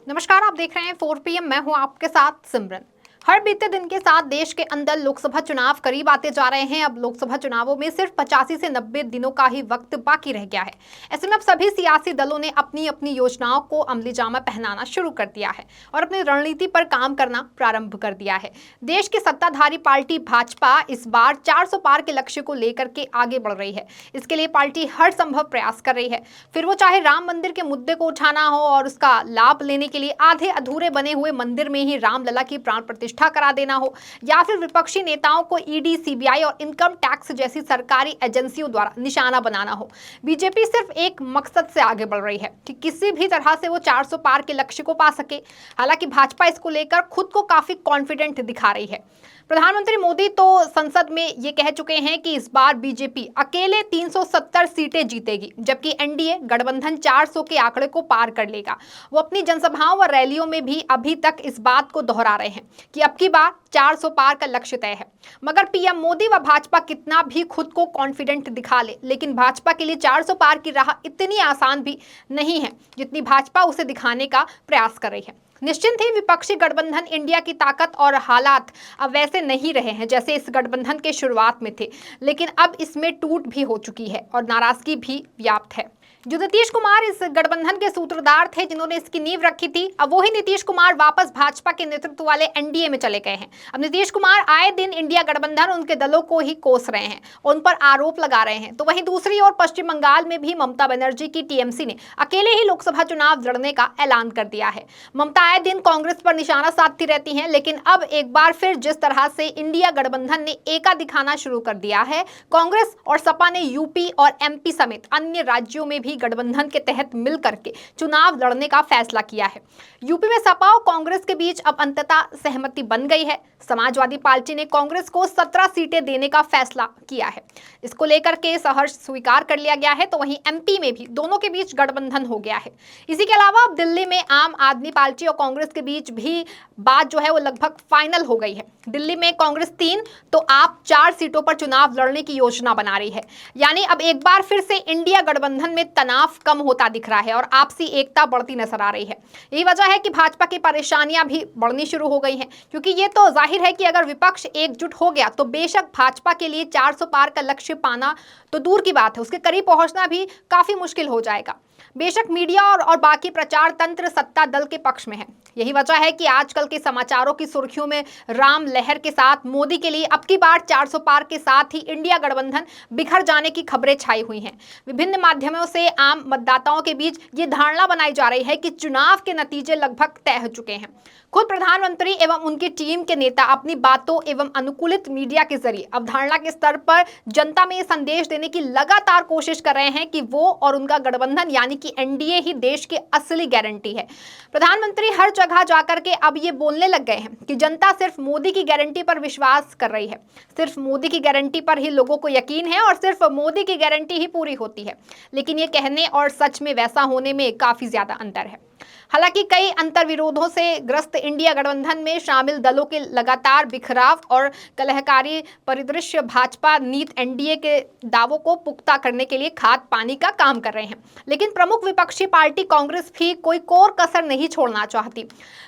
नमस्कार, आप देख रहे हैं 4 PM। मैं हूं आपके साथ सिमरन। हर बीते दिन के साथ देश के अंदर लोकसभा चुनाव करीब आते जा रहे हैं। अब लोकसभा चुनावों में सिर्फ 85 से 90 दिनों का ही वक्त बाकी रह गया है। ऐसे में अब सभी सियासी दलों ने अपनी अपनी योजनाओं को अमली जामा पहनाना शुरू कर दिया है और अपनी रणनीति पर काम करना प्रारंभ कर दिया है। देश की सत्ताधारी पार्टी भाजपा इस बार 400 पार के लक्ष्य को लेकर के आगे बढ़ रही है। इसके लिए पार्टी हर संभव प्रयास कर रही है, फिर वो चाहे राम मंदिर के मुद्दे को उठाना हो और उसका लाभ लेने के लिए आधे अधूरे बने हुए मंदिर में ही रामलला की प्राण प्रतिष्ठा करा देना हो, या फिर विपक्षी नेताओं को ईडी, सीबीआई और इनकम टैक्स जैसी सरकारी एजेंसियों द्वारा निशाना बनाना हो। बीजेपी सिर्फ एक मकसद से आगे बढ़ रही है कि किसी भी तरह से वो 400 पार के लक्ष्य को पा सके। हालांकि भाजपा इसको लेकर खुद को काफी कॉन्फिडेंट दिखा रही है। प्रधानमंत्री मोदी तो संसद में ये कह चुके हैं कि इस बार बीजेपी अकेले 370 सीटें जीतेगी, जबकि एनडीए गठबंधन 400 के आंकड़े को पार कर लेगा। वो अपनी जनसभाओं व रैलियों में भी अभी तक इस बात को दोहरा रहे हैं कि अब की बार 400 पार का लक्ष्य तय है। मगर पीएम मोदी व भाजपा कितना भी खुद को कॉन्फिडेंट दिखा ले, लेकिन भाजपा के लिए 400 पार की राह इतनी आसान भी नहीं है जितनी भाजपा उसे दिखाने का प्रयास कर रही है। निश्चिंत ही विपक्षी गठबंधन इंडिया की ताकत और हालात अब वैसे नहीं रहे हैं जैसे इस गठबंधन के शुरुआत में थे, लेकिन अब इसमें टूट भी हो चुकी है और नाराजगी भी व्याप्त है। जो नीतीश कुमार इस गठबंधन के सूत्रधार थे, जिन्होंने इसकी नींव रखी थी, अब वही नीतीश कुमार वापस भाजपा के नेतृत्व वाले एनडीए में चले गए हैं। अब नीतीश कुमार आए दिन इंडिया गठबंधन उनके दलों को ही कोस रहे हैं, उन पर आरोप लगा रहे हैं। तो वहीं दूसरी ओर पश्चिम बंगाल में भी ममता बनर्जी की टीएमसी ने अकेले ही लोकसभा चुनाव लड़ने का ऐलान कर दिया है। ममता आए दिन कांग्रेस पर निशाना साधती रहती हैं, लेकिन अब एक बार फिर जिस तरह से इंडिया गठबंधन ने एका दिखाना शुरू कर दिया है, कांग्रेस और सपा ने यूपी और एमपी समेत अन्य राज्यों में भी गठबंधन के तहत मिलकर के चुनाव लड़ने का फैसला किया है। यूपी में सपा और कांग्रेस के बीच अब अंततः सहमति बन गई है। समाजवादी पार्टी ने कांग्रेस को 17 सीटें देने का फैसला किया है। इसको लेकर के सहर्ष स्वीकार कर लिया गया है। तो वहीं एमपी में भी दोनों के बीच गठबंधन हो गया है। इसी के अलावा अब दिल्ली में आम आदमी पार्टी और कांग्रेस के बीच भी बात जो है वो लगभग फाइनल हो गई है। दिल्ली में कांग्रेस 3 तो आप 4 सीटों पर चुनाव लड़ने की योजना बना रही है। यानी अब एक बार फिर से इंडिया गठबंधन में तनाव कम होता दिख रहा है और आपसी एकता बढ़ती नजर आ रही है। यही वजह है कि भाजपा की परेशानियां भी बढ़नी शुरू हो गई हैं, क्योंकि ये तो जाहिर है कि अगर विपक्ष एकजुट हो गया तो बेशक भाजपा के लिए 400 पार का लक्ष्य पाना तो दूर की बात है, उसके करीब पहुंचना भी काफी मुश्किल हो जाएगा। बेशक मीडिया और बाकी प्रचार तंत्र सत्ता दल के पक्ष में है। यही वजह है कि आजकल के समाचारों की सुर्खियों में राम लहर के साथ मोदी के लिए अब की बार 400 पार के साथ ही इंडिया गठबंधन बिखर जाने की खबरें छाई हुई हैं। विभिन्न माध्यमों से आम मतदाताओं के बीच ये धारणा बनाई जा रही है कि चुनाव के नतीजे लगभग तय हो चुके हैं। खुद प्रधानमंत्री एवं उनकी टीम के नेता अपनी बातों एवं अनुकूलित मीडिया के जरिए अवधारणा के स्तर पर जनता में ये संदेश देने की लगातार कोशिश कर रहे हैं कि वो और उनका गठबंधन यानी कि एनडीए ही देश की असली गारंटी है। प्रधानमंत्री हर जगह जाकर के अब ये बोलने लग गए हैं कि जनता सिर्फ मोदी की गारंटी पर विश्वास कर रही है, सिर्फ मोदी की गारंटी पर ही लोगों को यकीन है और सिर्फ मोदी की गारंटी ही पूरी होती है। लेकिन ये कहने और सच में वैसा होने में काफी ज्यादा अंतर है। हालांकि कई अंतर विरोधों से ग्रस्त इंडिया गठबंधन में शामिल दलों के लगातार बिखराव और कलहकारी परिदृश्य भाजपा नीत एनडीए के दावों को पुख्ता करने के लिए खाद पानी का काम कर रहे हैं। लेकिन प्रमुख विपक्षी पार्टी कांग्रेस भी कोई कोर कसर नहीं छोड़ना चाहती।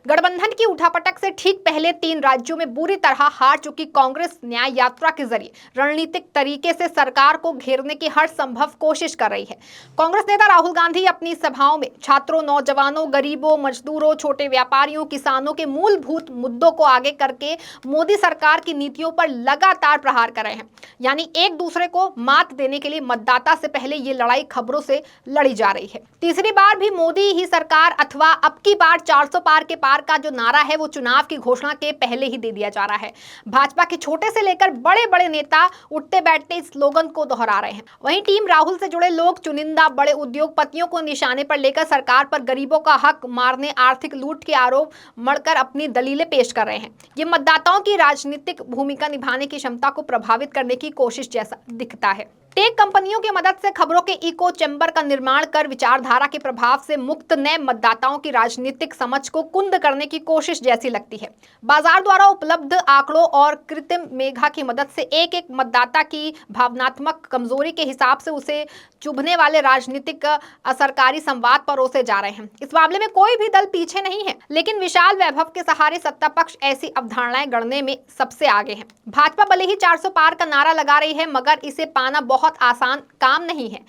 गठबंधन की उठापटक से ठीक पहले 3 राज्यों में बुरी तरह हार चुकी कांग्रेस न्याय यात्रा के जरिए रणनीतिक तरीके से सरकार को घेरने की हर संभव कोशिश कर रही है। कांग्रेस नेता राहुल गांधी अपनी सभाओं में छात्रों, नौजवानों, गरीबों, मजदूरों, छोटे व्यापारियों, किसानों के मूलभूत मुद्दों को आगे करके मोदी सरकार की नीतियों पर लगातार प्रहार कर रहे हैं। यानी एक दूसरे को मात देने के लिए मतदाता से पहले ये लड़ाई खबरों से लड़ी जा रही है। तीसरी बार भी मोदी ही सरकार अथवा अब की बार 400 पार के पार का जो नारा है वो चुनाव की घोषणा के पहले ही दे दिया जा रहा है। भाजपा के छोटे से लेकर बड़े बड़े नेता उठते बैठते इस स्लोगन को दोहरा रहे हैं। वहीं टीम राहुल से जुड़े लोग चुनिंदा बड़े उद्योगपतियों को निशाने पर लेकर सरकार पर गरीबों का हक मारने, आर्थिक लूट के आरोप मढ़कर अपनी दलीलें पेश कर रहे हैं। ये मतदाताओं की राजनीतिक भूमिका निभाने की क्षमता को प्रभावित करने की कोशिश जैसा दिखता है। टेक कंपनियों की मदद से खबरों के इको चैम्बर का निर्माण कर विचारधारा के प्रभाव से मुक्त नए मतदाताओं की राजनीतिक समझ को कुंद करने की कोशिश जैसी लगती है। बाजार द्वारा उपलब्ध आंकड़ों और कृत्रिम मेघा की मदद से एक एक मतदाता की भावनात्मक कमजोरी के हिसाब से उसे चुभने वाले राजनीतिक असरकारी संवाद परोसे जा रहे हैं। इस मामले में कोई भी दल पीछे नहीं है, लेकिन विशाल वैभव के सहारे सत्ता पक्ष ऐसी अवधारणाएं गढ़ने में सबसे आगे है। भाजपा भले ही 400 पार का नारा लगा रही है, मगर इसे पाना बहुत आसान काम नहीं है।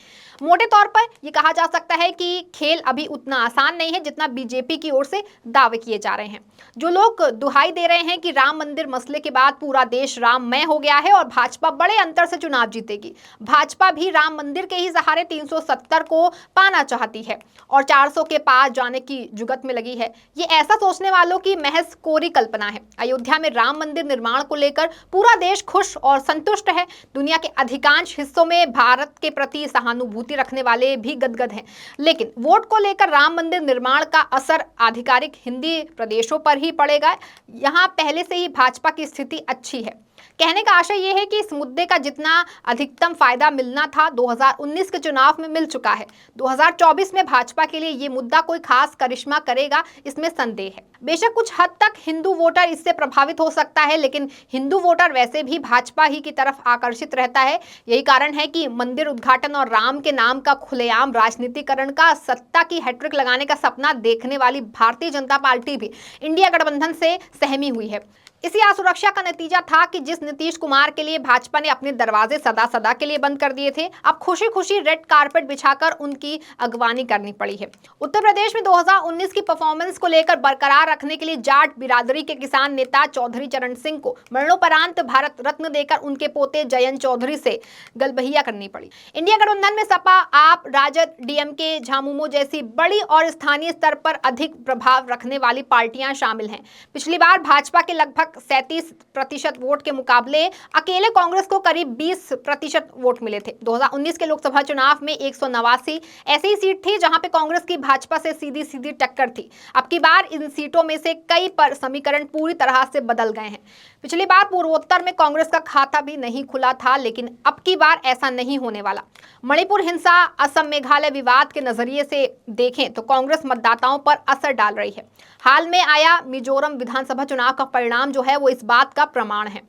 मोटे तौर पर यह कहा जा सकता है कि खेल अभी उतना आसान नहीं है जितना बीजेपी की ओर से दावे किए जा रहे हैं। जो लोग दुहाई दे रहे हैं कि राम मंदिर मसले के बाद पूरा देश राममय हो गया है और भाजपा बड़े अंतर से चुनाव जीतेगी। भाजपा भी राम मंदिर के ही सहारे 370 को पाना चाहती है और 400 के पास जाने की जुगत में लगी है। ये ऐसा सोचने वालों की महज कोरी कल्पना है। अयोध्या में राम मंदिर निर्माण को लेकर पूरा देश खुश और संतुष्ट है। दुनिया के अधिकांश हिस्सों में भारत के प्रति सहानुभूति रखने वाले भी गदगद हैं, लेकिन वोट को लेकर राम मंदिर निर्माण का असर आधिकारिक हिंदी प्रदेशों पर ही पड़ेगा। यहां पहले से ही भाजपा की स्थिति अच्छी है। कहने का आशय यह है कि इस मुद्दे का जितना अधिकतम फायदा मिलना था 2019 के चुनाव में मिल चुका है। 2024 में भाजपा के लिए ये मुद्दा कोई खास करिश्मा करेगा, इसमें संदेह है। बेशक कुछ हद तक हिंदू वोटर इससे प्रभावित हो सकता है, लेकिन हिंदू वोटर वैसे भी भाजपा ही की तरफ आकर्षित रहता है। यही कारण है कि मंदिर उद्घाटन और राम के नाम का खुलेआम राजनीतिकरण का सत्ता की हैट्रिक लगाने का सपना देखने वाली भारतीय जनता पार्टी भी इंडिया गठबंधन से सहमी हुई है। इसी असुरक्षा का नतीजा था कि जिस नीतीश कुमार के लिए भाजपा ने अपने दरवाजे सदा सदा के लिए बंद कर दिए थे, अब खुशी खुशी रेड कारपेट बिछाकर उनकी अगवानी करनी पड़ी है। उत्तर प्रदेश में 2019 की परफॉर्मेंस को लेकर बरकरार रखने के लिए जाट बिरादरी के किसान नेता चौधरी चरण सिंह को मरणोपरांत भारत रत्न देकर उनके पोते जयंत चौधरी से गलबहिया करनी पड़ी। इंडिया गठबंधन में सपा, आप, राजद, डीएमके, झामुमो जैसी बड़ी और स्थानीय स्तर पर अधिक प्रभाव रखने वाली पार्टियां शामिल हैं। पिछली बार भाजपा के लगभग 37% वोट के मुकाबले अकेले कांग्रेस को करीब 20% वोट मिले थे। 2019 के लोकसभा चुनाव में 189 ऐसी सीट थी जहां पे कांग्रेस की भाजपा से सीधी सीधी टक्कर थी। अब की बार इन सीटों में से कई पर समीकरण पूरी तरह से बदल गए हैं। पिछली बार पूर्वोत्तर में कांग्रेस का खाता भी नहीं खुला था, लेकिन अब की बार ऐसा नहीं होने वाला। मणिपुर हिंसा, असम मेघालय विवाद के नजरिए से देखें तो कांग्रेस मतदाताओं पर असर डाल रही है। हाल में आया मिजोरम विधानसभा चुनाव का परिणाम जो है वो इस बात का प्रमाण है।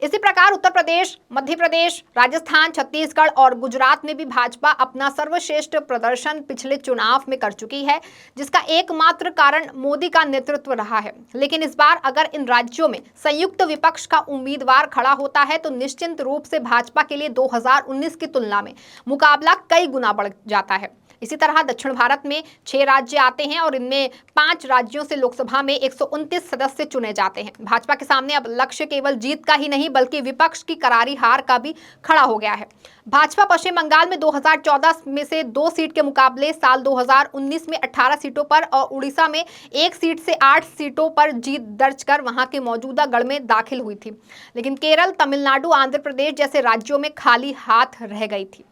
इसी प्रकार उत्तर प्रदेश, मध्य प्रदेश, राजस्थान, छत्तीसगढ़ और गुजरात में भी भाजपा अपना सर्वश्रेष्ठ प्रदर्शन पिछले चुनाव में कर चुकी है, जिसका एकमात्र कारण मोदी का नेतृत्व रहा है। लेकिन इस बार अगर इन राज्यों में संयुक्त विपक्ष का उम्मीदवार खड़ा होता है तो निश्चित रूप से भाजपा के लिए 2019 की तुलना में मुकाबला कई गुना बढ़ जाता है। इसी तरह दक्षिण भारत में 6 राज्य आते हैं और इनमें 5 राज्यों से लोकसभा में 129 सदस्य चुने जाते हैं। भाजपा के सामने अब लक्ष्य केवल जीत का ही नहीं बल्कि विपक्ष की करारी हार का भी खड़ा हो गया है। भाजपा पश्चिम बंगाल में 2014 में से 2 सीट के मुकाबले साल 2019 में 18 सीटों पर और उड़ीसा में 1 सीट से 8 सीटों पर जीत दर्ज कर वहां के मौजूदा गढ़ में दाखिल हुई थी। लेकिन केरल, तमिलनाडु, आंध्र प्रदेश जैसे राज्यों में खाली हाथ रह गई थी।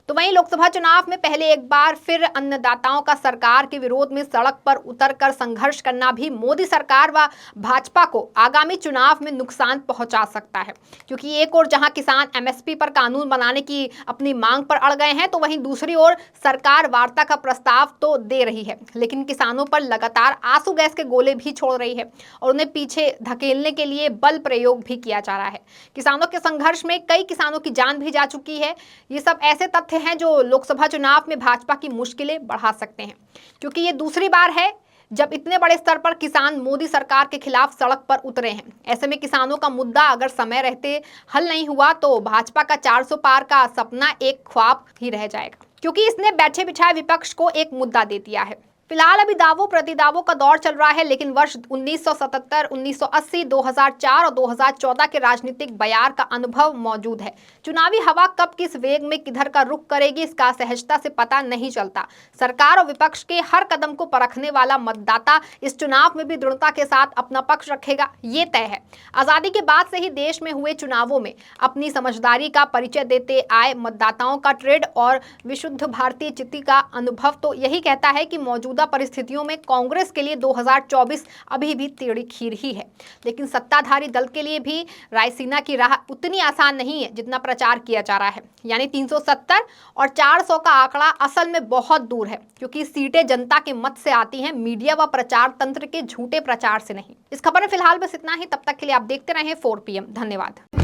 तो वहीं लोकसभा चुनाव में पहले एक बार फिर अन्नदाताओं का सरकार के विरोध में सड़क पर उतरकर संघर्ष करना भी मोदी सरकार व भाजपा को आगामी चुनाव में नुकसान पहुंचा सकता है, क्योंकि एक ओर जहां किसान एमएसपी पर कानून बनाने की अपनी मांग पर अड़ गए हैं, तो वहीं दूसरी ओर सरकार वार्ता का प्रस्ताव तो दे रही है, लेकिन किसानों पर लगातार आंसू गैस के गोले भी छोड़ रही है और उन्हें पीछे धकेलने के लिए बल प्रयोग भी किया जा रहा है। किसानों के संघर्ष में कई किसानों की जान भी जा चुकी है। ये सब ऐसे तथ्य हैं जो लोकसभा चुनाव में भाजपा की मुश्किलें बढ़ा सकते हैं, क्योंकि ये दूसरी बार है जब इतने बड़े स्तर पर किसान मोदी सरकार के खिलाफ सड़क पर उतरे हैं। ऐसे में किसानों का मुद्दा अगर समय रहते हल नहीं हुआ तो भाजपा का 400 पार का सपना एक ख्वाब ही रह जाएगा, क्योंकि इसने बैठे बिठाए विपक्ष को एक मुद्दा दे दिया है। फिलहाल अभी दावों प्रतिदावों का दौर चल रहा है, लेकिन वर्ष 1977, 1980, 2004 और 2014 के राजनीतिक बयार का अनुभव मौजूद है। चुनावी हवा कब किस वेग में किधर का रुख करेगी इसका सहजता से पता नहीं चलता। सरकार और विपक्ष के हर कदम को परखने वाला मतदाता इस चुनाव में भी दृढ़ता के साथ अपना पक्ष रखेगा, ये तय है। आजादी के बाद से ही देश में हुए चुनावों में अपनी समझदारी का परिचय देते आए मतदाताओं का ट्रेड और विशुद्ध भारतीय चित्ती का अनुभव तो यही कहता है कि मौजूदा मौजूदा परिस्थितियों में कांग्रेस के लिए 2024 अभी भी टेढ़ी खीर ही है। लेकिन सत्ताधारी दल के लिए भी रायसीना की राह उतनी आसान नहीं है जितना प्रचार किया जा रहा है। यानी 370 और 400 का आंकड़ा असल में बहुत दूर है, क्योंकि सीटें जनता के मत से आती हैं, मीडिया व प्रचार तंत्र के झूठे प्रचार से नहीं। इस खबर में फिलहाल बस इतना ही। तब तक के लिए आप देखते रहें 4PM। धन्यवाद।